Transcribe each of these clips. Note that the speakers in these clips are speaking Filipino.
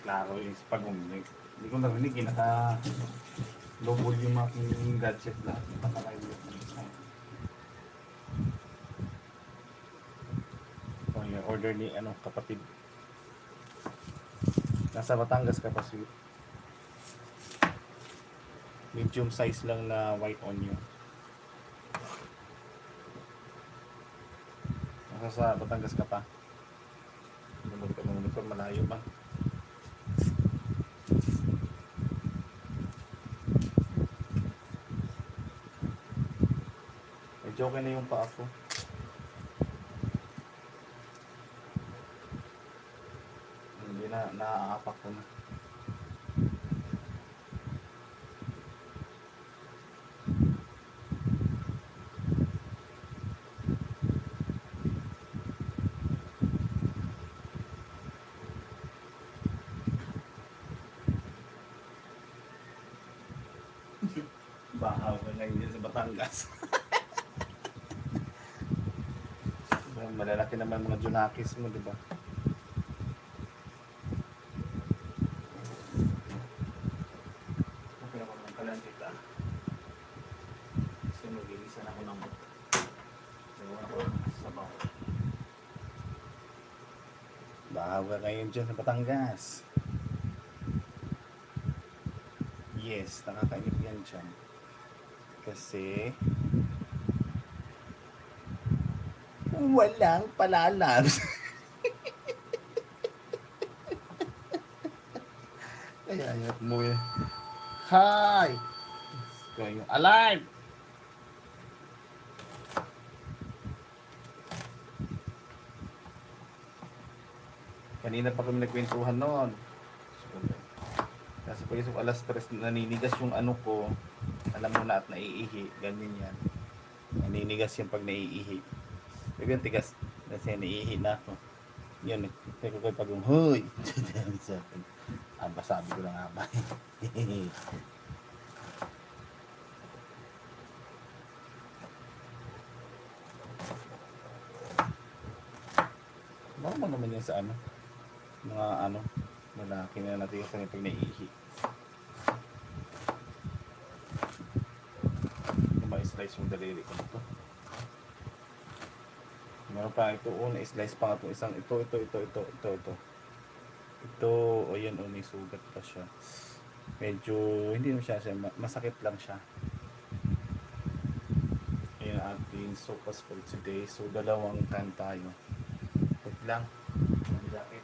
klaro yung pag uminig. Hindi ko narinig, naka-lobol yung aking gadget lahat. Nakakailan yung sign. Ito yung order ni kapatid. Nasa Batangas ka pa, sweet. Medium size lang na white onion. Nasa sa Batangas ka pa. Monitor, malayo ba? Medyo okay na yung paa ko. Hindi na, naaapak ko na. Bahaw ka ngayon dyan sa Batangas. Malalaki naman mga junakis mo, di ba? Okay naman ang kalantik ah. Kasi mag-ilisan ako ng gawa ko sa bahaw. Bahaw ka ngayon dyan sa Batangas. Yes, nakakainip yan dyan. Kasi walang palalan. Kaya ayot mo yun. Hi! Ito yung alive! Kanina pa kami nagkwentuhan noon. Kasi pag isip alas 3 naninigas yung ko, alam mo na at naiihi, ganyan yan. Naninigas yung pag naiihi. Sabi yung tigas, kasi naiihi na ako. Yun, sabi ko kayo pag huy! Aba, sabi ko na nga ba. Normal naman yan sa mga malaki na natin sa pag naiihi. Ma-slice yung daliri ko ito. Meron pa ito, na-slice pa nga itong isang ito. Ito, o yan, may sugat pa siya. Medyo, hindi naman siya, masakit lang siya. Ayan ang ating sopas for today. So, 2 kan tayo. Wait lang. Malaki.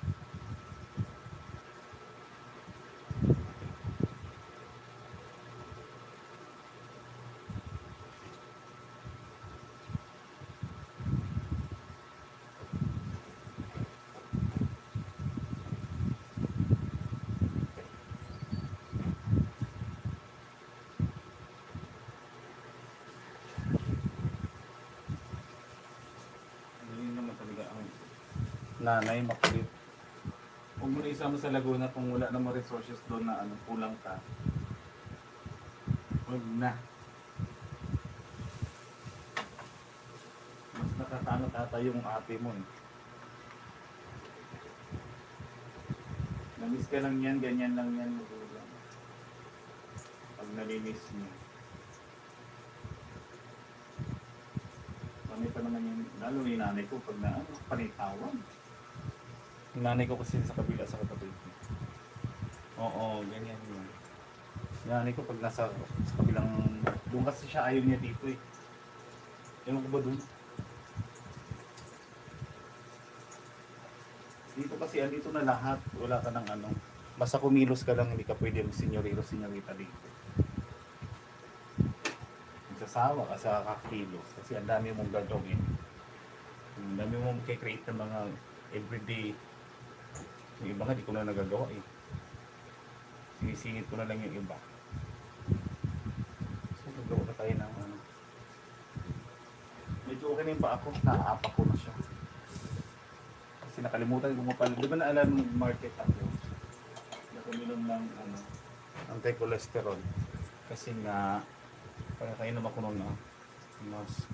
Nanay, makulit. Huwag mo na isama sa Laguna kung wala namang resources doon na kulang ka. Huwag na. Mas nakakano tata yung ate mo eh. Namiss ka lang yan, ganyan lang yan. Magulang. Pag nalinis mo. Kami pa naman yan. Lalo ni nanay ko pag panitawan. Yung nanay ko kasi sa kabila sa kapatid ko. Oo, ganyan yun. Yung nanay ko pag nasa sa kabilang, doon kasi siya ayaw niya dito eh. Ewan ko ba doon? Dito kasi andito na lahat. Wala ka ng basta kumilos ka lang, hindi ka pwede senyorita dito. Magsasawa ka sa kakilos kasi ang dami mong gagawin. Ang dami mong create ng mga everyday. Yung iba nga di ko na nagagawa eh. Sinisingit ko na lang yung iba. So nagagawa na tayo ng medyo okay na yung ba ako? Naaapak ko na siya. Kasi nakalimutan ko pala. Di ba naalala ng market ako? Nakaminom lang anti-cholesterol. Kasi nga kaya kayo naman ko noon mas